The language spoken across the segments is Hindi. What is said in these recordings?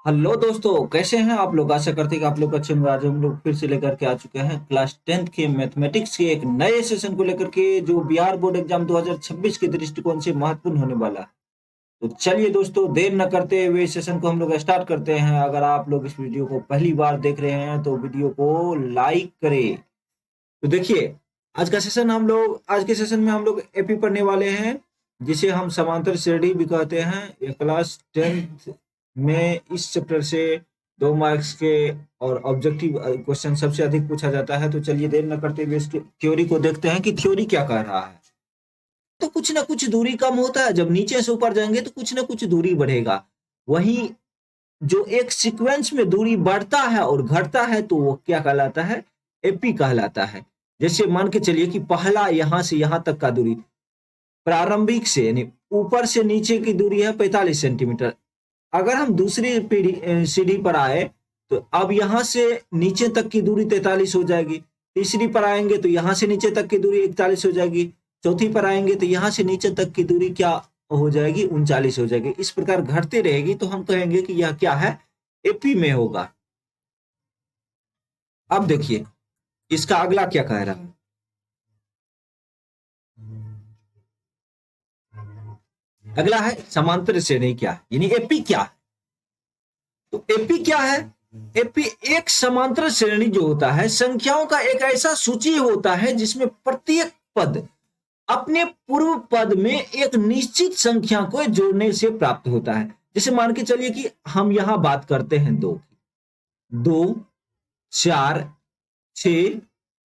हेलो दोस्तों, कैसे हैं आप लोग। आशा करते हैं कि आप लोग अच्छे होंगे। आज हम लोग फिर से लेकर के आ चुके हैं क्लास 10th के मैथमेटिक्स के एक नए सेशन को लेकर के, जो बिहार बोर्ड एग्जाम 2026 के दृष्टिकोण से महत्वपूर्ण होने वाला है। तो चलिए दोस्तों, देर न करते हुए इस सेशन को हम लोग स्टार्ट करते हैं। अगर आप लोग इस वीडियो को पहली बार देख रहे हैं तो वीडियो को लाइक करें। तो देखिए, आज के सेशन में हम लोग एपी पढ़ने वाले हैं, जिसे हम समांतर श्रेणी भी कहते हैं। ये क्लास 10th में इस चैप्टर से 2 मार्क्स के और ऑब्जेक्टिव क्वेश्चन सबसे अधिक पूछा जाता है। तो चलिए देर न करते हुए इसकी थ्योरी को देखते हैं कि थ्योरी क्या कह रहा है। तो कुछ ना कुछ दूरी कम होता है, जब नीचे से ऊपर जाएंगे तो कुछ ना कुछ दूरी बढ़ेगा। वहीं जो एक सीक्वेंस में दूरी बढ़ता है और घटता है तो वो क्या कहलाता है, एपी कहलाता है। जैसे मान के चलिए कि पहला यहां से यहां तक का दूरी, प्रारंभिक से यानी ऊपर से नीचे की दूरी है 45 सेंटीमीटर। अगर हम दूसरी सीढ़ी पर आए तो अब यहां से नीचे तक की दूरी 43 हो जाएगी। तीसरी पर आएंगे तो यहां से नीचे तक की दूरी 41 हो जाएगी। चौथी पर आएंगे तो यहां से नीचे तक की दूरी क्या हो जाएगी, 39 हो जाएगी। इस प्रकार घटती रहेगी तो हम कहेंगे कि यह क्या है, एपी में होगा। अब देखिए इसका अगला क्या कह रहा है। अगला है समांतर श्रेणी क्या है, यानी एपी क्या है। तो एपी क्या है, एपी एक समांतर श्रेणी जो होता है, संख्याओं का एक ऐसा सूची होता है जिसमें प्रत्येक पद अपने पूर्व पद में एक निश्चित संख्या को जोड़ने से प्राप्त होता है। जैसे मान के चलिए कि हम यहां बात करते हैं दो की, 2, 4, 6,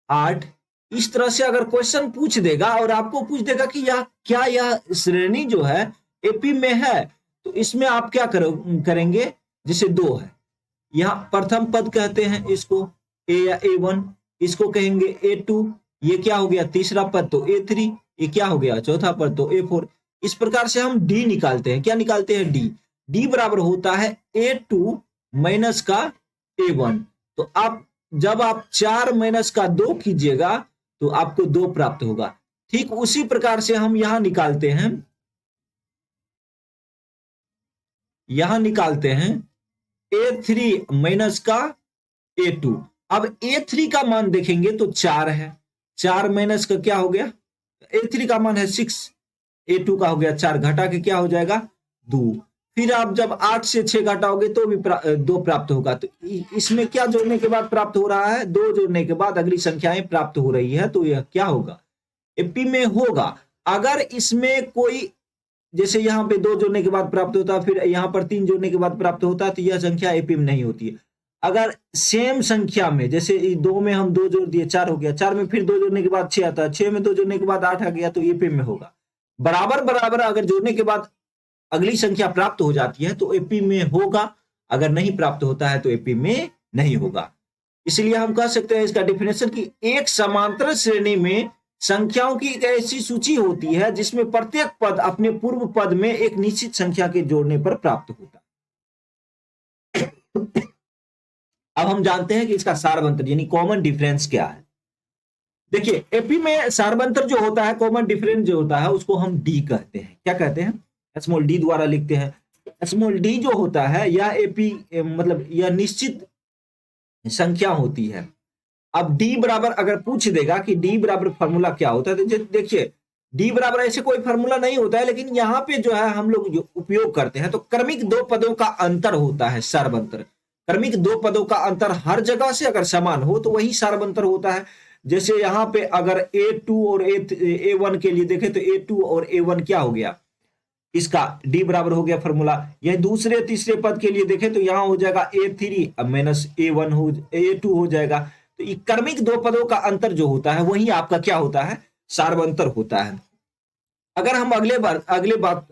8। इस तरह से अगर क्वेश्चन पूछ देगा और आपको पूछ देगा कि यह श्रेणी जो है एपी में है, तो इसमें आप क्या करेंगे। जैसे 2 है, यहां प्रथम पद कहते हैं इसको ए या A1, इसको कहेंगे A2। ये क्या हो गया, तीसरा पद तो A3। ये क्या हो गया, चौथा पद तो A4। इस प्रकार से हम डी निकालते हैं। क्या निकालते हैं, डी। डी बराबर होता है A2 माइनस का A1। तो आप जब आप 4 माइनस का 2 कीजिएगा तो आपको 2 प्राप्त होगा। ठीक उसी प्रकार से हम यहां निकालते हैं A3 माइनस का A2। अब A3 का मान देखेंगे तो 4 है। 4 माइनस का क्या हो गया, A3 का मान है 6। A2 का हो गया 4, घटा के क्या हो जाएगा, 2। फिर आप जब 8 से 6 घटाओगे तो भी 2 प्राप्त होगा। तो इसमें क्या जोड़ने के बाद प्राप्त हो रहा है, 2 जोड़ने के बाद अगली संख्याएं प्राप्त हो रही है। तो यह क्या होगा, एपी में होगा। अगर इसमें कोई, जैसे यहाँ पे 2 जोड़ने के बाद प्राप्त होता है, फिर यहाँ पर 3 जोड़ने के बाद प्राप्त होता है, तो यह संख्या एपी में नहीं होती है। अगर सेम संख्या में, जैसे 2 में हम 2 जोड़ दिए 4 हो गया, 4 में फिर 2 जोड़ने के बाद 6 आता है, 6 में 2 जोड़ने के बाद 8 आ गया, तो एपी में होगा। बराबर बराबर अगर जोड़ने के बाद अगली संख्या प्राप्त हो जाती है तो एपी में होगा। अगर नहीं प्राप्त होता है तो एपी में नहीं होगा। इसलिए हम कह सकते हैं इसका डेफिनेशन कि एक समांतर श्रेणी में संख्याओं की एक ऐसी सूची होती है जिसमें प्रत्येक पद अपने पूर्व पद में एक निश्चित संख्या के जोड़ने पर प्राप्त होता है। अब हम जानते हैं कि इसका सारवंतर यानी कॉमन डिफरेंस क्या है। देखिए, एपी में सारवंतर जो होता है, कॉमन डिफरेंस जो होता है, उसको हम डी कहते हैं। क्या कहते हैं, स्मॉल डी द्वारा लिखते हैं। स्मॉल डी जो होता है यह एपी मतलब यह निश्चित संख्या होती है। अब डी बराबर अगर पूछ देगा कि डी बराबर फॉर्मूला क्या होता है, तो देखिए डी बराबर ऐसे कोई फॉर्मूला नहीं होता है, लेकिन यहाँ पे जो है हम लोग जो उपयोग करते हैं, तो क्रमिक 2 पदों का अंतर होता है सारवंतर। क्रमिक 2 पदों का अंतर हर जगह से अगर समान हो तो वही सारवंतर होता है। जैसे यहाँ पे अगर A2 और A1 के लिए देखें तो A2 और A1 क्या हो गया, इसका डी बराबर हो गया फॉर्मूला। यह दूसरे तीसरे पद के लिए देखें तो यहां हो जाएगा A3 माइनस A2 हो जाएगा। तो ये क्रमिक 2 पदों का अंतर जो होता है वही आपका क्या होता है, सारवंतर होता है। अगर हम अगले बात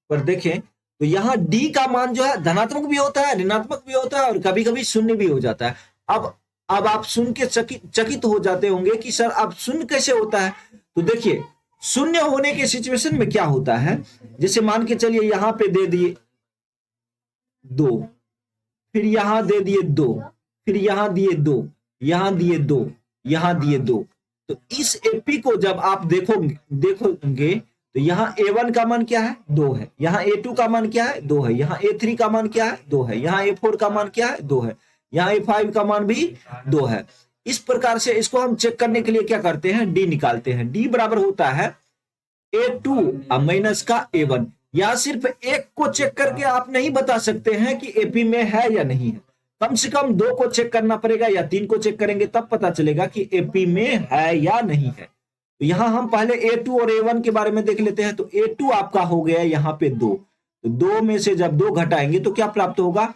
पर देखें तो यहाँ डी का मान जो है धनात्मक भी होता है, ऋणात्मक भी होता है और कभी कभी शून्य भी हो जाता है। अब आप सुन के चकित हो जाते होंगे कि सर अब शून्य कैसे होता है। तो देखिए, शून्य होने के सिचुएशन में क्या होता है, जैसे मान के चलिए यहां पे दे दिए 2, फिर यहां दे दिए 2, फिर यहां दिए 2, यहां दिए 2, यहां दिए 2। तो इस एपी को जब आप देखोगे तो यहाँ A1 का मान क्या है 2 है, यहाँ A2 का मान क्या है 2 है, यहाँ A3 का मान क्या है 2 है, यहाँ A4 का मान क्या है 2 है, यहाँ A5 का मान भी 2 है। इस प्रकार से इसको हम चेक करने के लिए क्या करते हैं, डी निकालते हैं। डी बराबर होता है A2 माइनस का A1। या सिर्फ एक को चेक करके आप नहीं बता सकते हैं कि एपी में है या नहीं है, कम से कम 2 को चेक करना पड़ेगा या 3 को चेक करेंगे तब पता चलेगा कि एपी में है या नहीं है। तो यहां हम पहले A2 और A1 के बारे में देख लेते हैं। तो A2 आपका हो गया यहाँ पे 2, तो 2 में से जब 2 घटाएंगे तो क्या प्राप्त होगा,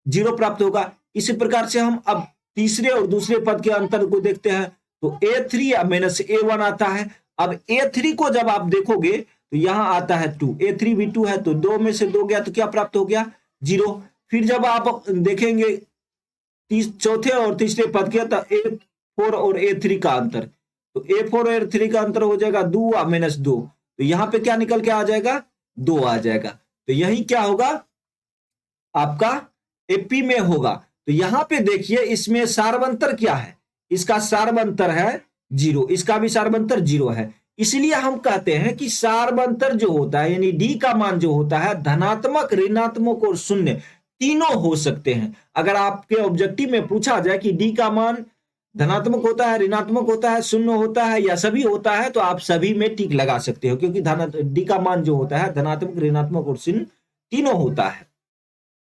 0 प्राप्त होगा। इसी प्रकार से हम अब तीसरे और दूसरे पद के अंतर को देखते हैं। तो A3 माइनस A1 आता है। अब A3 को जब आप देखोगे तो यहां आता है 2, A3 भी 2 है, तो 2 में से 2 गया तो क्या प्राप्त हो गया 0। फिर जब आप देखेंगे चौथे और तीसरे पद के तो A4 और A3 का अंतर, तो A4 और A3 का अंतर हो जाएगा 2 माइनस 2, तो यहां पे क्या निकल के आ जाएगा 2 आ जाएगा। तो यही क्या होगा आपका एपी में होगा। तो यहां पे देखिए इसमें सार्वंतर क्या है, इसका सार्वंतर है 0, इसका भी सार्वंतर 0 है। इसलिए हम कहते हैं कि सार्वंतर जो होता है यानी डी का मान जो होता है धनात्मक, ऋणात्मक और शून्य तीनों हो सकते हैं। अगर आपके ऑब्जेक्टिव में पूछा जाए कि डी का मान धनात्मक होता है, ऋणात्मक होता है, शून्य होता है या सभी होता है, तो आप सभी में टिक लगा सकते हो, क्योंकि डी का मान जो होता है धनात्मक, ऋणात्मक और शून्य तीनों होता है।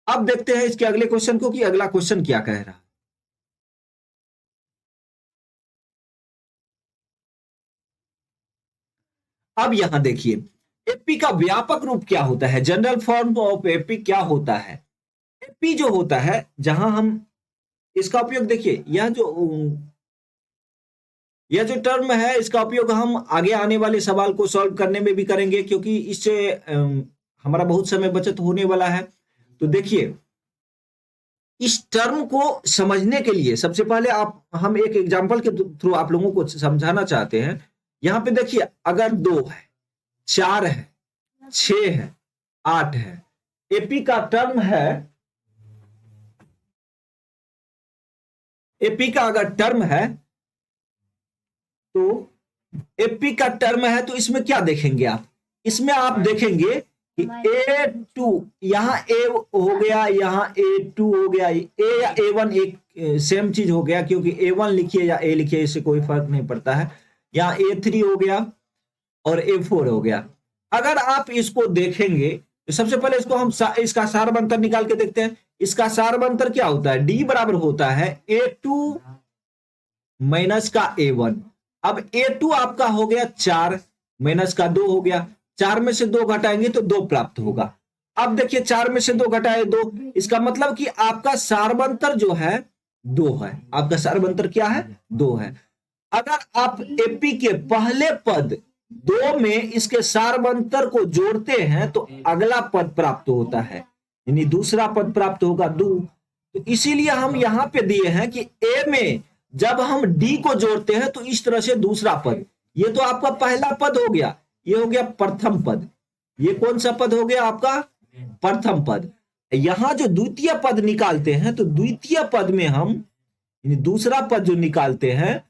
अब देखते हैं इसके अगले क्वेश्चन को कि अगला क्वेश्चन क्या कह रहा है। अब यहां देखिए एपी का व्यापक रूप क्या होता है, जनरल फॉर्म ऑफ एपी क्या होता है। एपी जो होता है, जहां हम इसका उपयोग देखिए, यह जो टर्म है इसका उपयोग हम आगे आने वाले सवाल को सॉल्व करने में भी करेंगे, क्योंकि इससे हमारा बहुत समय बचत होने वाला है। तो देखिए इस टर्म को समझने के लिए सबसे पहले हम एक एग्जांपल के थ्रू आप लोगों को समझाना चाहते हैं। यहां पे देखिए अगर 2 है, 4 है, 6 है, 8 है, एपी का टर्म है, एपी का अगर टर्म है तो एपी का टर्म है तो इसमें क्या देखेंगे आप, इसमें आप देखेंगे कि A2 यहां A हो गया, यहां A2 हो गया, A या A1 एक सेम चीज हो गया, क्योंकि A1 लिखिए या A लिखिए इससे कोई फर्क नहीं पड़ता है। यहां A3 हो गया और A4 हो गया। अगर आप इसको देखेंगे तो सबसे पहले इसको हम इसका सार्वंतर निकाल के देखते हैं। इसका सार्वंतर क्या होता है, D बराबर होता है A2 माइनस का A1। अब A2 आपका हो गया 4 माइनस का 2 हो गया, 4 में से 2 घटाएंगे तो 2 प्राप्त होगा। अब देखिए 4 में से 2 घटाए 2, इसका मतलब कि आपका सार्वंतर जो है 2 है। आपका सार्वंतर क्या है 2 है। अगर आप एपी के पहले पद 2 में इसके सार्वंतर को जोड़ते हैं तो अगला पद प्राप्त होता है, यानी दूसरा पद प्राप्त होगा 2। तो इसीलिए हम यहां पे दिए हैं कि ए में जब हम डी को जोड़ते हैं तो इस तरह से दूसरा पद, ये तो आपका पहला पद हो गया, ये हो गया प्रथम पद। ये कौन सा पद हो गया आपका प्रथम पद। यहां जो द्वितीय पद निकालते हैं तो द्वितीय पद में हम दूसरा पद जो निकालते हैं,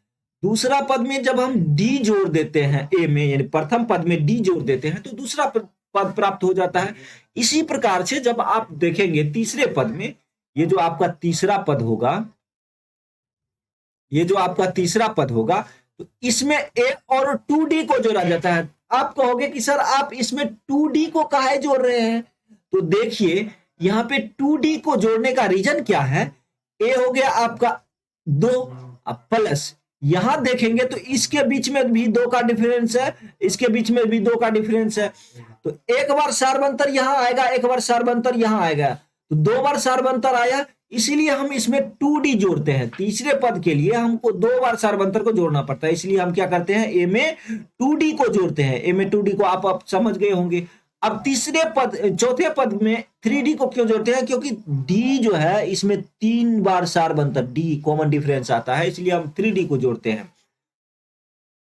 दूसरा पद में जब हम डी जोड़ देते हैं ए में, यानी प्रथम पद में डी जोड़ देते हैं तो दूसरा पद प्राप्त हो जाता है। इसी प्रकार से जब आप देखेंगे तीसरे पद में, ये जो आपका तीसरा पद होगा, ये जो आपका तीसरा पद होगा, तो इसमें ए और 2d को जोड़ा जाता है। आप कहोगे कि सर आप इसमें 2d को काहे जोड़ रहे हैं, तो देखिए यहां पे 2d को जोड़ने का रीजन क्या है, ए हो गया आपका 2, अब प्लस यहां देखेंगे तो इसके बीच में भी 2 का डिफरेंस है, इसके बीच में भी 2 का डिफरेंस है, तो एक बार सार्वंतर यहां आएगा, एक बार सार्वंतर यहां आएगा, तो 2 बार सार्वंतर आया, इसीलिए हम इसमें 2d जोड़ते हैं। तीसरे पद के लिए हमको 2 बार सार्वंतर को जोड़ना पड़ता है, इसलिए हम क्या करते हैं ए में 2d को जोड़ते हैं। ए में 2d को आप समझ गए होंगे। अब चौथे पद में 3d को क्यों जोड़ते हैं, क्योंकि d जो है इसमें 3 बार सार्वंतर, d कॉमन डिफरेंस आता है, इसलिए हम 3d को जोड़ते हैं।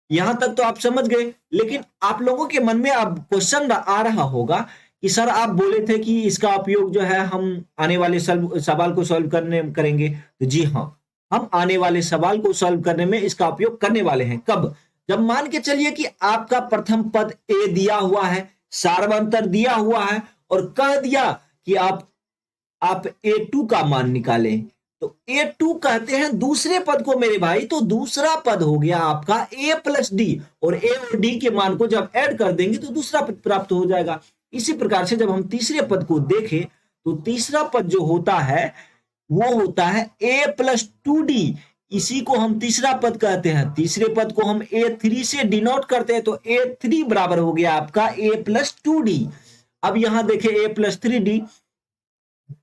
यहां तक तो आप समझ गए, लेकिन आप लोगों के मन में अब क्वेश्चन आ रहा होगा कि सर आप बोले थे कि इसका उपयोग जो है हम आने वाले सवाल को सॉल्व करेंगे। तो जी हाँ, हम आने वाले सवाल को सॉल्व करने में इसका उपयोग करने वाले हैं। कब, जब मान के चलिए कि आपका प्रथम पद ए दिया हुआ है, सार्वंतर दिया हुआ है और कह दिया कि आप A2 का मान निकालें, तो A2 कहते हैं दूसरे पद को मेरे भाई, तो दूसरा पद हो गया आपका A प्लस डी, और A और D के मान को जब ऐड कर देंगे तो दूसरा पद प्राप्त हो जाएगा। इसी प्रकार से जब हम तीसरे पद को देखें तो तीसरा पद जो होता है वो होता है A प्लस 2D, इसी को हम तीसरा पद कहते हैं। तीसरे पद को हम A3 से डिनोट करते हैं, तो A3 बराबर हो गया आपका A प्लस 2D। अब यहां देखें A प्लस 3D,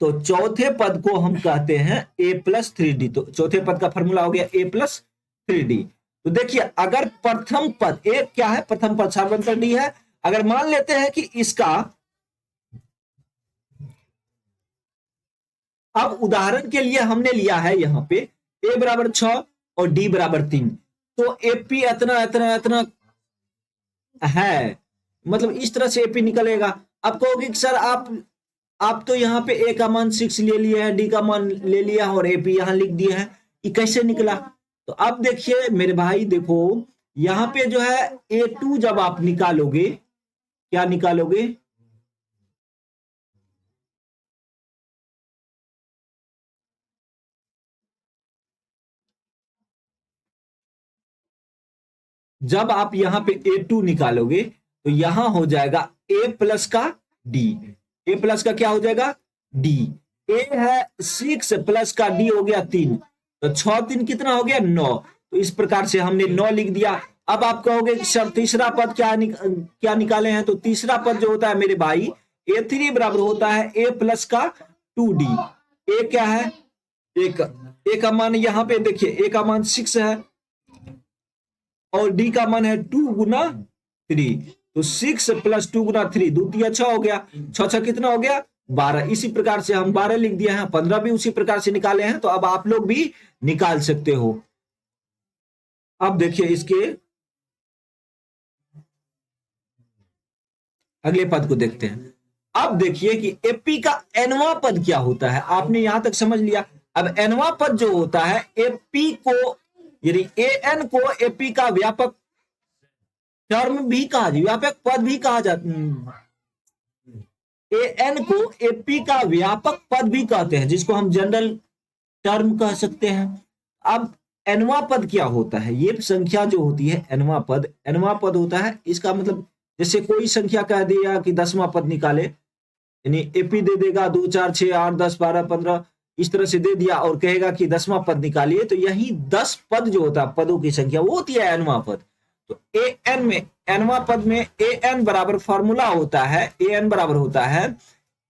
तो चौथे पद को हम कहते हैं A प्लस 3D, तो चौथे पद का फॉर्मूला हो गया A प्लस 3D। तो देखिए अगर प्रथम पद A क्या है, प्रथम पद सार्वंतर D है, अगर मान लेते हैं कि इसका, अब उदाहरण के लिए हमने लिया है यहां पे A बराबर 6 और D बराबर 3, तो AP इतना इतना इतना है, मतलब इस तरह से AP निकलेगा। अब कहोगे कि सर आप तो यहाँ पे A का मान 6 ले लिया है, D का मान ले लिया है और AP यहां लिख दिया है, ये कैसे निकला? तो अब देखिए मेरे भाई, देखो यहां पे जो है A2 जब आप निकालोगे, क्या निकालोगे, जब आप यहां पे A2 निकालोगे तो यहां हो जाएगा A प्लस का D, A प्लस का क्या हो जाएगा D, A है 6 प्लस का D हो गया 3, तो 6 3 कितना हो गया 9, तो इस प्रकार से हमने 9 लिख दिया। अब आप कहोगे कि सर तीसरा पद क्या निकाले हैं, तो तीसरा पद जो होता है मेरे भाई A3 बराबर होता है A प्लस का 2D। A क्या है, A का मान यहां पे देखिए A का मान 6 है और D का मान है 2 गुना 3, तो 6 प्लस 2 गुना 3, 2 तिया 6 हो गया, 6 कितना हो गया 12। इसी प्रकार से हम 12 लिख दिया है, 15 भी उसी प्रकार से निकाले हैं, तो अब आप लोग भी निकाल सकते हो। अब देखिए इसके अगले पद को देखते हैं। अब देखिए कि एपी का एनवा पद क्या होता है, आपने यहां तक समझ लिया। अब एनवा पद जो होता है एपी को, यानी एन को एपी का व्यापक टर्म भी कहा जाता, व्यापक पद भी कहा जाता, एन को एपी का व्यापक पद भी कहते हैं, जिसको हम जनरल टर्म कह सकते हैं। अब एनवा पद क्या होता है, ये संख्या जो होती है एनवा पद होता है, इसका मतलब जैसे कोई संख्या कह दिया कि 10वां पद निकाले, यानी एपी दे देगा 2 4 6 8 10 12 15 इस तरह से दे दिया और कहेगा कि 10वां पद निकालिए, तो यही 10 पद जो होता है पदों की संख्या वो होती है एनवा पद। तो ए एन में, एनवा पद में ए एन बराबर फॉर्मूला होता है, ए एन बराबर होता है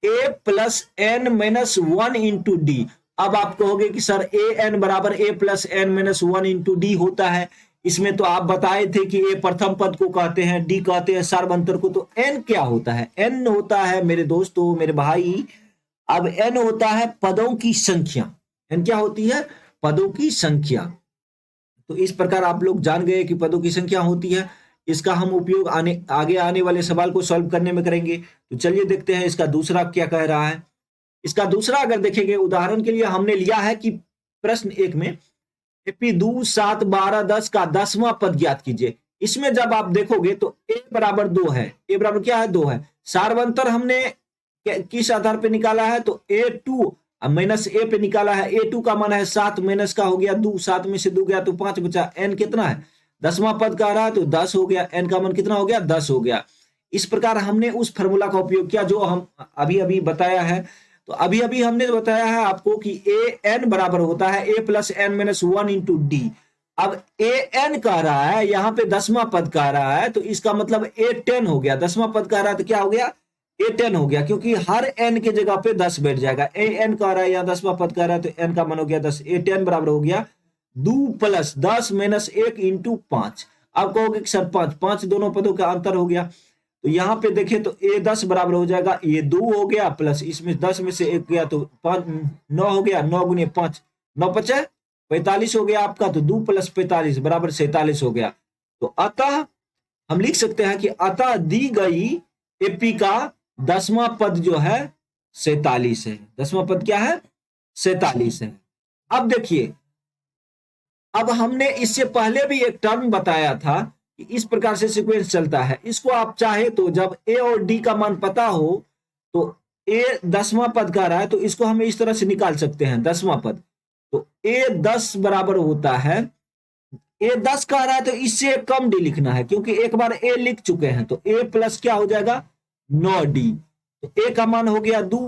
a plus n minus 1 into d. अब आप कहोगे कि सर ए एन बराबर a plus n minus 1 into d होता है, इसमें तो आप बताए थे कि ए प्रथम पद को कहते हैं, डी कहते हैं सार्वंतर को, तो एन क्या होता है, एन होता है मेरे दोस्तों मेरे भाई, अब एन होता है पदों की संख्या, एन क्या होती है पदों की संख्या। तो इस प्रकार आप लोग जान गए कि पदों की संख्या होती है, इसका हम उपयोग आगे आने वाले सवाल को सॉल्व करने में करेंगे। तो चलिए देखते हैं इसका दूसरा क्या कह रहा है। इसका दूसरा अगर देखेंगे, उदाहरण के लिए हमने लिया है कि प्रश्न 1 में एपी 2 7 12 10 का 10वां पद ज्ञात कीजिए। इसमें जब आप देखोगे तो ए बराबर 2 है, ए बराबर क्या है 2 है, सार्वंतर हमने किस आधार पे निकाला है, तो A2 माइनस ए पे निकाला है, A2 का मान है 7 माइनस का हो गया 2, 7 में से 2 गया तो 5 बचा, एन कितना है 10वां पद का रहा तो 10 हो गया, एन का मान कितना हो गया 10 हो गया। इस प्रकार हमने उस फॉर्मूला का उपयोग किया जो हम अभी अभी बताया है। तो अभी अभी हमने बताया है आपको कि ए एन बराबर होता है a plus n minus 1 into d. अब ए एन कह रहा है, यहाँ पे 10वां पद कह रहा है, तो इसका मतलब ए 10 हो गया, 10वां पद कह रहा है तो क्या हो गया ए 10 हो गया, क्योंकि हर एन के जगह पे 10 बैठ जाएगा। ए एन कह रहा है यहाँ 10वां पद कह रहा है तो एन का मान हो गया 10, ए 10 बराबर हो गया 2 प्लस 10 माइनस 1 इंटू 5। आप कहोगे सर 5 दोनों पदों का अंतर हो गया, तो यहां पे देखें तो ए 10 बराबर हो जाएगा, ये 2 हो गया प्लस इसमें 10 में से 1 गया तो 5 9 हो गया, 9 गुने 5 9 5 45 हो गया आपका, तो 2 प्लस 45 बराबर 47 हो गया। तो अतः हम लिख सकते हैं कि अतः दी गई एपी का 10वां पद जो है 47 है, 10वां पद क्या है 47 है। अब देखिए, अब हमने इससे पहले भी एक टर्म बताया था कि इस प्रकार से सीक्वेंस चलता है। इसको आप चाहे तो जब ए और डी का मान पता हो तो ए 10वां पद का रहा है तो इसको हम इस तरह से निकाल सकते हैं 10वां पद। तो ए 10 बराबर होता है, ए 10 कह रहा है तो इससे कम डी लिखना है क्योंकि एक बार ए लिख चुके हैं। तो ए प्लस क्या हो जाएगा 9d। तो ए का मान हो गया 2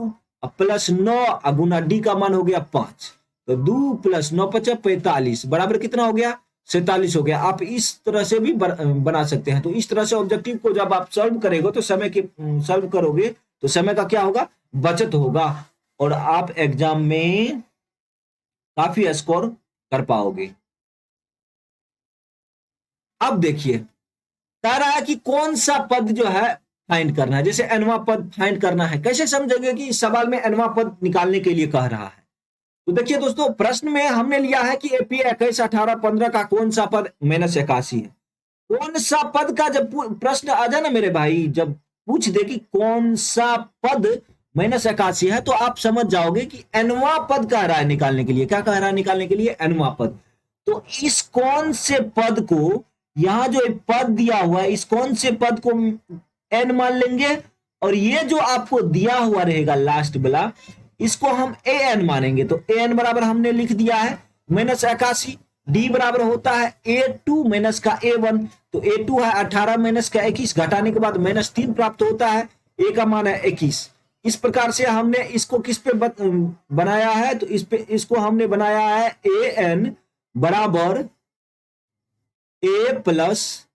प्लस 9 गुना डी का मान हो गया 5। तो 2 प्लस 9 5 45 बराबर कितना हो गया 47 हो गया। आप इस तरह से भी बना सकते हैं। तो इस तरह से ऑब्जेक्टिव को जब आप सॉल्व करेंगे तो सॉल्व करोगे तो समय का क्या होगा बचत होगा और आप एग्जाम में काफी स्कोर कर पाओगे। अब देखिए कह रहा है कि कौन सा पद जो है फाइंड करना है, जैसे nवां पद फाइंड करना है। कैसे समझेंगे कि इस सवाल में nवां पद निकालने के लिए कह रहा है। तो देखिए दोस्तों प्रश्न में हमने लिया है कि एपी 21 18 15 का कौन सा पद -81 है। कौन सा पद का जब प्रश्न आ जाए ना मेरे भाई, जब पूछ दे कि कौन सा पद -81 है तो आप समझ जाओगे कि nवां पद कह रहा है निकालने के लिए। क्या कह रहा है निकालने के लिए nवां पद। तो इस कौन से पद को, यहां जो पद दिया हुआ है इस कौन से पद को n मान लेंगे और ये जो आपको दिया हुआ रहेगा लास्ट वाला इसको हम an मानेंगे। तो an बराबर हमने लिख दिया है -81, d बराबर होता है a2 माइनस का a1। तो a2 है 18 माइनस का 21 घटाने के बाद -3 प्राप्त होता है, a का मान है 21। इस प्रकार से हमने इसको किस पे बनाया है तो इसको हमने बनाया है an बराबर a plus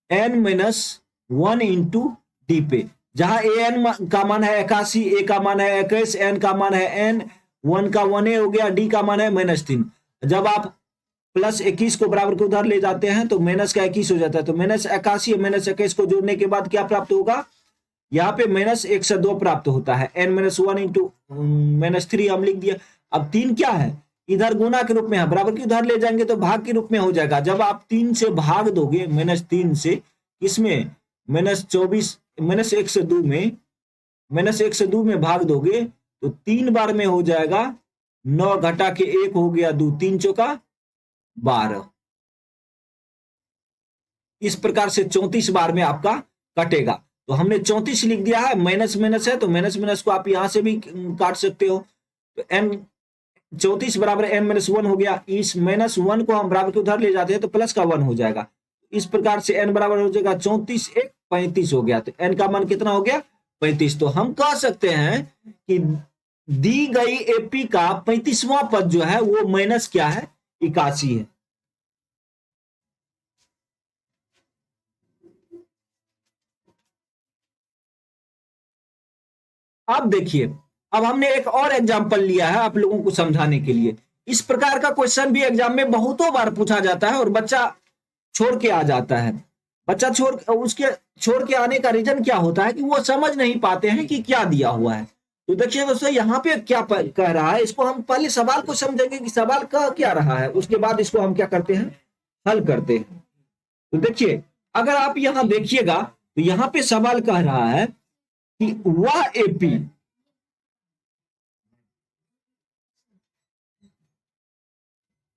n minus 1 into D पे, जहां an का मान है 81, a का मान है 21, n का मान है n, 1 का 1a हो गया, d का मान है -3। जब आप प्लस 21 को बराबर को उधर ले जाते हैं तो माइनस का 21 हो जाता है। तो -81 -21 को जोड़ने के बाद क्या प्राप्त होगा, यहाँ पे -102 प्राप्त होता है। n-1 इंटू -3 हम लिख दिया। अब 3 क्या है इधर गुना के रूप में है, बराबर की उधर ले जाएंगे तो भाग के रूप में हो जाएगा। जब आप 3 से भाग दोगे -3 से, इसमें -24 -102 में -102 में भाग दोगे तो 3 बार में हो जाएगा, 9 घटा के 1 हो गया 2, 3 चौका 12। इस प्रकार से 34 बार में आपका कटेगा। तो हमने 34 लिख दिया है, माइनस माइनस है तो माइनस माइनस को आप यहां से भी काट सकते हो। तो n 34 बराबर n-1 हो गया। इस -1 को हम बराबर के उधर ले जाते हैं तो प्लस का 1 हो जाएगा। इस प्रकार से n बराबर हो जाएगा 34 1 35 हो गया। तो n का मान कितना हो गया 35। तो हम कह सकते हैं कि दी गई एपी का 35वां पद जो है वो माइनस क्या है 81 है। अब देखिए, अब हमने एक और एग्जांपल लिया है आप लोगों को समझाने के लिए। इस प्रकार का क्वेश्चन भी एग्जाम में बहुतों बार पूछा जाता है और बच्चा छोड़ के आ जाता है। बच्चा छोड़ के आने का रीजन क्या होता है कि वो समझ नहीं पाते हैं कि क्या दिया हुआ है। तो देखिए दोस्तों यहाँ पे क्या कह रहा है, इसको हम पहले सवाल को समझेंगे कि सवाल कह क्या रहा है, उसके बाद इसको हम क्या करते हैं हल करते हैं। तो देखिए अगर आप यहां देखिएगा तो यहां पे सवाल कह रहा है कि वह एपी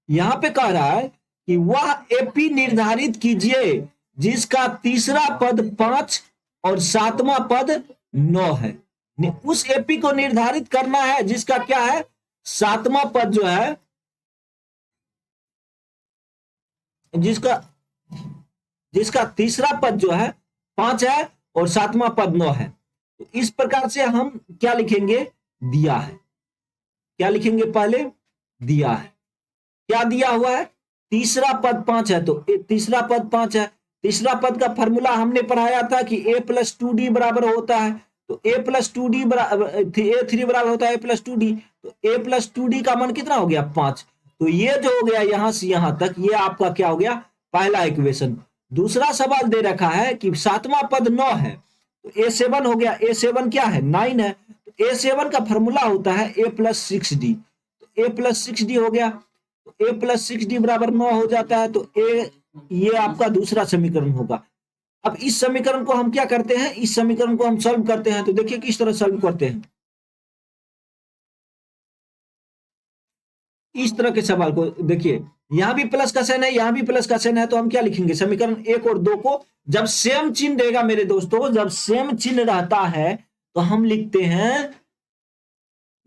यहां पे कह रहा है कि वह एपी निर्धारित कीजिए जिसका तीसरा पद 5 और 7वां पद 9 है। उस एपी को निर्धारित करना है जिसका क्या है 7वां पद जो है, जिसका तीसरा पद जो है 5 है और 7वां पद 9 है। तो इस प्रकार से हम क्या लिखेंगे दिया है। क्या लिखेंगे पहले दिया है। क्या दिया हुआ है तीसरा पद 5 है तो तीसरा पद 5 है। तीसरा पद का फॉर्मूला हमने पढ़ाया था कि a + 2d बराबर होता है। तो a + 2d बराबर a3 बराबर होता है a + 2d। तो a + 2d का मान कितना हो गया 5। तो ये जो हो गया यहां से यहां तक ये आपका क्या हो गया पहला इक्वेशन। दूसरा सवाल दे रखा है कि 7वां पद 9 है तो a7 हो गया। a7 क्या है 9 है। तो a7 का फॉर्मूला होता है a + 6d। तो a + 6d हो गया। तो a + 6d बराबर 9 हो जाता है। तो ये आपका दूसरा समीकरण होगा। अब इस समीकरण को हम क्या करते हैं, इस समीकरण को हम सॉल्व करते हैं। तो देखिए किस तरह सॉल्व करते हैं। इस तरह के सवाल को देखिए, यहां भी प्लस का साइन है, यहां भी प्लस का साइन है, तो हम क्या लिखेंगे, समीकरण 1 और 2 को जब सेम चिन्ह रहेगा मेरे दोस्तों, जब सेम चिन्ह रहता है तो हम लिखते हैं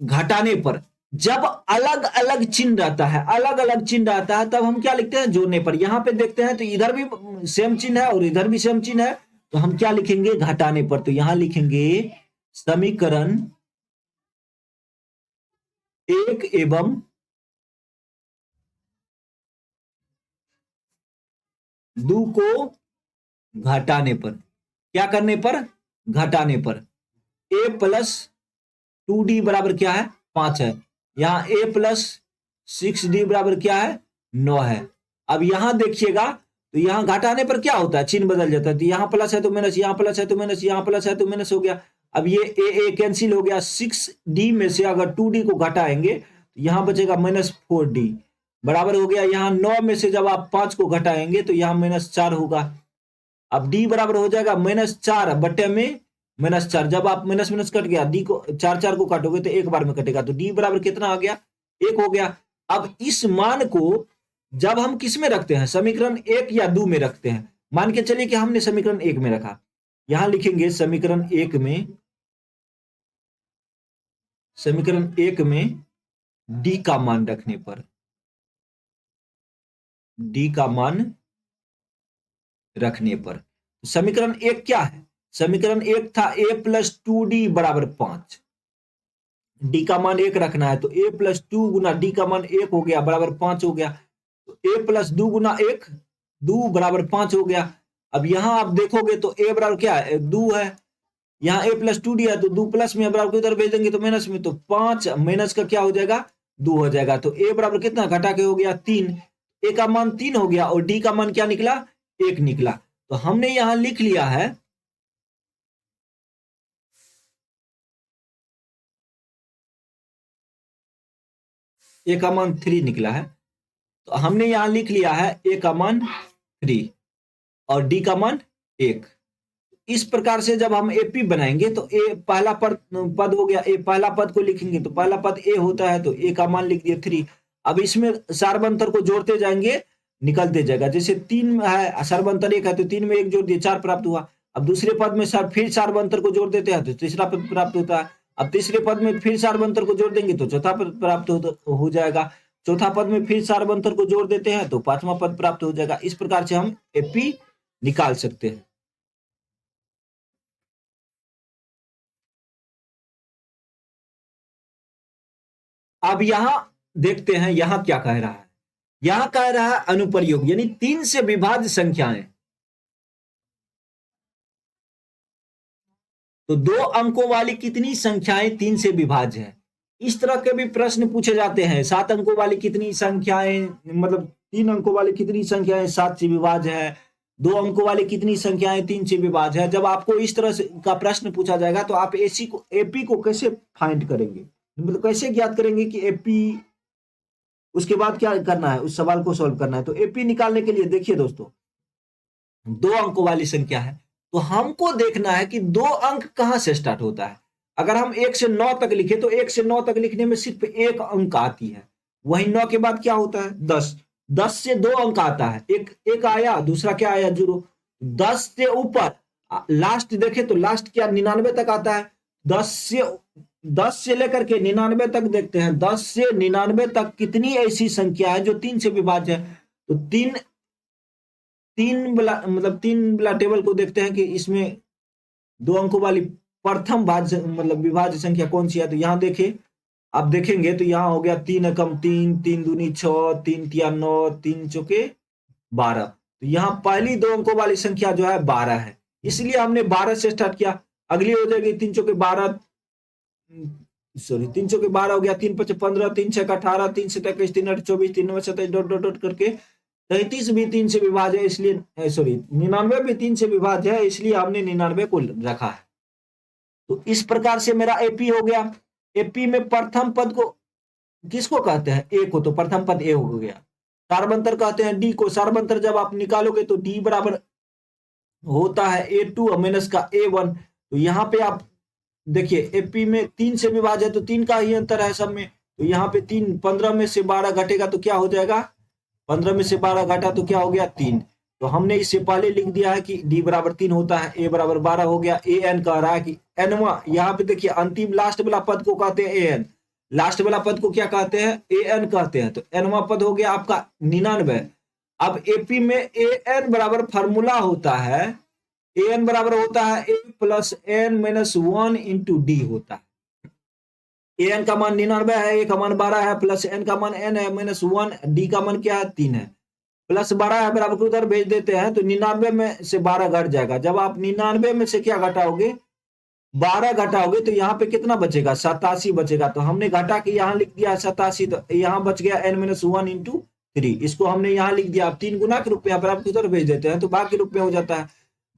घटाने पर। जब अलग अलग चिन्ह रहता है, अलग अलग चिन्ह रहता है, तब हम क्या लिखते हैं, जोड़ने पर। यहां पे देखते हैं तो इधर भी सेम चिन्ह है और इधर भी सेम चिन्ह है, तो हम क्या लिखेंगे, घटाने पर। तो यहां लिखेंगे समीकरण 1 एवं 2 को घटाने पर, क्या करने पर, घटाने पर। ए प्लस 2d बराबर क्या है, 5 है। यहां ए प्लस 6d बराबर क्या है, 9 है। अब यहां देखिएगा तो यहां घटाने पर क्या होता है, चिन्ह बदल जाता है। तो यहां प्लस है तो माइनस, यहां प्लस है तो माइनस, यहां प्लस है तो माइनस हो गया। अब ये ए कैंसिल हो गया। 6d में से अगर 2d को घटाएंगे तो यहां बचेगा -4d बराबर हो गया। यहां 9 में से जब आप 5 को घटाएंगे तो यहां -4 होगा। अब d बराबर हो जाएगा -4 बटे में -4। जब आप माइनस माइनस कट गया, डी को 4 4 को काटोगे तो एक बार में कटेगा, तो डी बराबर कितना आ गया, 1 हो गया। अब इस मान को जब हम किस में रखते हैं, समीकरण 1 या 2 में रखते हैं। मान के चलिए कि हमने समीकरण 1 में रखा, यहां लिखेंगे समीकरण 1 में, समीकरण 1 में डी का मान रखने पर, डी का मान रखने पर समीकरण 1 क्या है, समीकरण 1 था a प्लस 2d बराबर 5। डी का मान 1 रखना है, तो a प्लस 2 गुना डी का मान 1 हो गया बराबर 5 हो गया। तो a प्लस 2 गुना 1 2 बराबर 5 हो गया। अब यहां आप देखोगे तो a बराबर क्या है, 2 है। यहाँ a प्लस 2d है तो 2 प्लस में बराबर उधर भेज देंगे तो माइनस में, तो 5 माइनस का क्या हो जाएगा, 2 हो जाएगा। तो a बराबर कितना घटा के हो गया 3, a का मान 3 हो गया और d का मान क्या निकला, 1 निकला। तो हमने यहां लिख लिया है a का मान 3 निकला है, तो हमने यहां लिख लिया है a का मान 3 और d का मान 1। इस प्रकार से जब हम एपी बनाएंगे तो ए पहला पद हो गया, ए पहला पद को लिखेंगे तो पहला पद ए होता है, तो ए का मान लिख दिए 3। अब इसमें सार्वंतर को जोड़ते जाएंगे, निकलते जाएगा। जैसे 3 है, सार्वंतर 1 है तो 3 में 1 जोड़ दिए, 4 प्राप्त हुआ। अब दूसरे पद में फिर सार्वंतर को जोड़ देते हैं तो तीसरा पद प्राप्त होता है। अब तीसरे पद में फिर सार्वंतर को जोड़ देंगे तो चौथा पद प्राप्त हो जाएगा। चौथा पद में फिर सार्वंतर को जोड़ देते हैं तो 5वां पद प्राप्त हो जाएगा। इस प्रकार से हम एपी निकाल सकते हैं। अब यहां देखते हैं यहां क्या कह रहा है, यहां कह रहा है अनुप्रयोग, यानी 3 से विभाज्य संख्याएं। तो 2 अंकों वाली कितनी संख्याएं 3 से विभाज्य है। इस तरह के भी प्रश्न पूछे जाते हैं। 7 अंकों वाली कितनी संख्याएं, मतलब 3 अंकों वाली कितनी संख्याएं 7 से विभाज्य है। 2 अंकों वाली कितनी संख्याएं 3 से विभाज्य है। जब आपको इस तरह से का प्रश्न पूछा जाएगा तो आप एपी को कैसे फाइंड करेंगे, मतलब कैसे ज्ञात करेंगे कि एपी, उसके बाद क्या करना है, उस सवाल को सॉल्व करना है। तो एपी निकालने के लिए देखिए दोस्तों, 2 अंकों वाली संख्या है तो हमको देखना है कि 2 अंक कहां से स्टार्ट होता है। अगर हम 1 से 9 तक लिखे तो 1 से 9 तक लिखने में सिर्फ 1 अंक आती है। वही 9 के बाद क्या होता है, 10। 10 से 2 अंक आता है, एक आया, दूसरा क्या आया, 0। 10 से ऊपर लास्ट देखे तो लास्ट क्या 99 तक आता है। 10 से लेकर के 99 तक देखते हैं। 10 से 99 तक कितनी ऐसी संख्या है जो 3 से विभाज्य है। तो तीन वाला टेबल को देखते हैं कि इसमें 2 अंकों वाली प्रथम भाज्य मतलब विभाज्य संख्या कौन सी है। तो यहां देखें, आप देखेंगे तो यहां हो गया 3 एकम 3, 3 दूनी 6, 3 तिया 9, 3 चौके 12। तो यहां पहली 2 अंकों वाली संख्या जो है 12 है, इसलिए हमने 12 से स्टार्ट किया। अगली हो जाएगी 3 चौके 12, सॉरी 3 चौके 12 हो गया, 3 5 15, 3 6 18, 3 7 21, 3 8 24, 3 9 27 डॉट डॉट डॉट करके 33 भी 3 से विभाज्य है, इसलिए सॉरी 99 भी 3 से विभाज्य है, इसलिए हमने 99 को रखा है। तो इस प्रकार से मेरा एपी हो गया। एपी में प्रथम पद को किसको कहते हैं, ए को, तो प्रथम पद ए हो गया। सार्वंतर कहते हैं डी को। सार्वंतर जब आप निकालोगे तो डी बराबर होता है A2 माइनस का A1। तो यहां पे आप देखिए एपी में 3 से विभाज्य है तो 3 का ही अंतर है सब में, तो यहाँ पे 3, 15 में से 12 घटेगा तो क्या हो जाएगा, 15 में से 12 घटा तो क्या हो गया 3। तो हमने इससे पहले लिख दिया है कि डी बराबर 3 होता है, ए बराबर 12 हो गया। ए एन कह रहा है कि एनवा, यहाँ पे देखिए अंतिम लास्ट वाला पद को कहते हैं ए एन, लास्ट वाला पद को क्या कहते हैं, ए एन कहते हैं। तो एनवा पद हो गया आपका 99। अब एपी में ए एन बराबर फॉर्मूला होता है, ए एन बराबर होता है a plus n minus 1 into d होता है। ए एन का मान 99 है, ए का मान 12 है, प्लस एन का मान एन है, माइनस 1, डी का मान क्या है 3 है, प्लस 12 है, बराबर को उधर भेज देते हैं तो 99 में से 12 घट जाएगा। जब आप 99 में से क्या घटाओगे, 12 घटाओगे तो यहाँ पे कितना बचेगा, 87 बचेगा। तो हमने घटा के यहाँ लिख दिया 87, तो यहाँ बच गया एन माइनस 1 इंटू 3, इसको हमने यहाँ लिख दिया। आप 3 गुना के रूप में बराबर को उधर भेज देते हैं तो भाग के रूप में हो जाता है।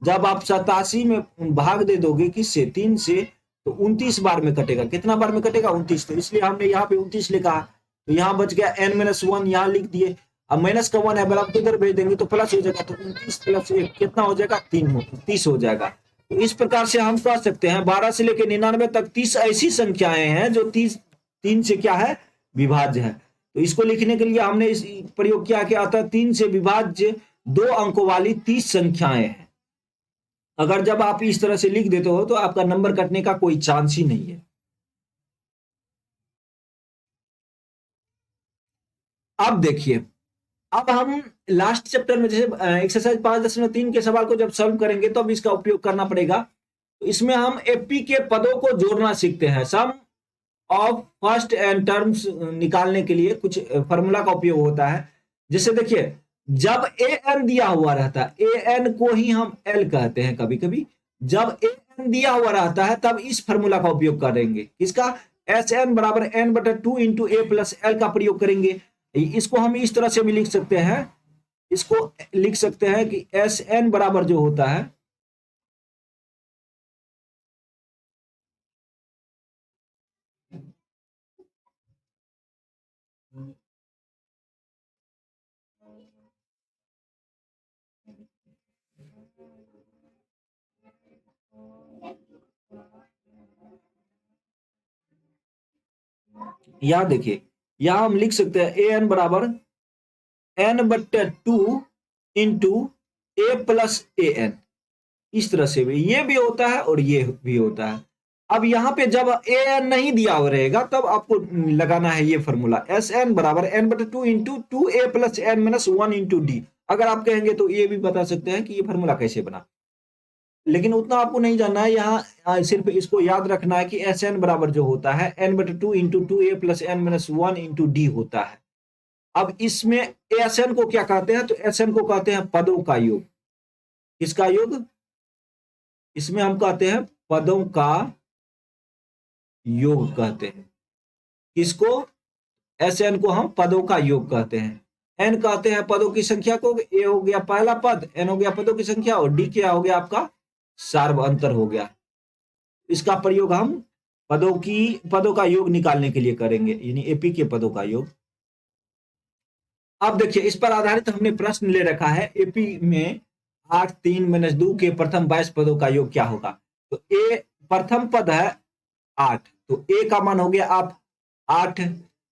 जब आप 87 में भाग दे दोगे किससे, 3 से, तो 29 बार में कटेगा। कितना बार में कटेगा, 29। तो इसलिए हमने यहाँ पे 29 लिखा। तो यहाँ बच गया एन माइनस 1, यहाँ लिख दिए। अब माइनस का 1 है, बराबर इधर भेज देंगे तो प्लस हो जाएगा। तो 29 प्लस 1 कितना हो जाएगा, 30 हो जाएगा। तो इस प्रकार से हम कह सकते हैं 12 से लेकर 99 तक 30 ऐसी संख्याएं हैं जो 3 से क्या है, विभाज्य है। तो इसको लिखने के लिए हमने इस प्रयोग किया कि अतः 3 से विभाज्य 2 अंकों वाली 30 संख्याएं हैं। अगर जब आप इस तरह से लिख देते हो तो आपका नंबर कटने का कोई चांस ही नहीं है। अब देखिए, अब हम लास्ट चैप्टर में जैसे एक्सरसाइज 5.3 के सवाल को जब सॉल्व करेंगे तो अब इसका उपयोग करना पड़ेगा। तो इसमें हम एपी के पदों को जोड़ना सीखते हैं। सम ऑफ फर्स्ट एंड टर्म्स निकालने के लिए कुछ फॉर्मूला का उपयोग होता है। जैसे देखिए, जब ए एन दिया हुआ रहता है, ए एन को ही हम एल कहते हैं कभी कभी, जब ए एन दिया हुआ रहता है तब इस फॉर्मूला का उपयोग करेंगे। किसका, एस एन बराबर एन बटा 2 इंटू ए प्लस एल का प्रयोग करेंगे। इसको हम इस तरह से भी लिख सकते हैं, इसको लिख सकते हैं कि एस एन बराबर जो होता है, यहां देखिए, यहां हम लिख सकते हैं ए एन बराबर एन बटे 2 into A plus A N. इस तरह से भी ये भी होता है और ये भी होता है। अब यहाँ पे जब ए एन नहीं दिया हुआ रहेगा तब आपको लगाना है ये फॉर्मूला, एस एन बराबर एन बटे 2 into 2 a plus n minus 1 into d. अगर आप कहेंगे तो ये भी बता सकते हैं कि ये फॉर्मूला कैसे बना, लेकिन उतना आपको नहीं जानना है। यहाँ सिर्फ इसको याद रखना है कि एस एन बराबर जो होता है एन बटे 2 into 2 a plus n minus 1 into d होता है। अब इसमें एस एन को क्या कहते हैं, तो एस एन को कहते हैं पदों का योग। किसका योग, इसमें हम कहते हैं पदों का योग कहते हैं। किसको, एस एन को हम पदों का योग कहते हैं। एन कहते हैं पदों की संख्या को, ए हो गया पहला पद, एन हो गया पदों की संख्या, और डी क्या हो गया आपका सार्व अंतर हो गया। इसका प्रयोग हम पदों का योग निकालने के लिए करेंगे, यानी एपी के पदों का योग। अब देखिए, इस पर आधारित हमने प्रश्न ले रखा है, एपी में 8 3 माइनस 2 के प्रथम 22 पदों का योग क्या होगा। तो ए प्रथम पद है 8, तो ए का मान हो गया आप 8।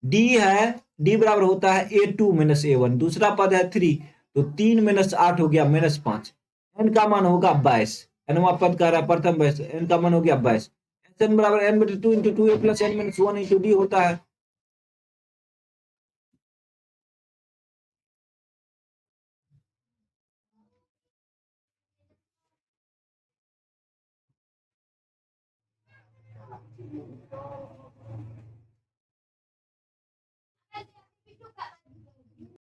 डी है, डी बराबर होता है A2 माइनस A1। दूसरा पद है 3, तो 3 माइनस 8 हो गया माइनस 5। एन का मान होगा 22, एनवा पद का रहा प्रथम 22, एन का मान हो गया 22। एन बराबर एन बटे 2 into 2 a plus n minus 1 into d होता है।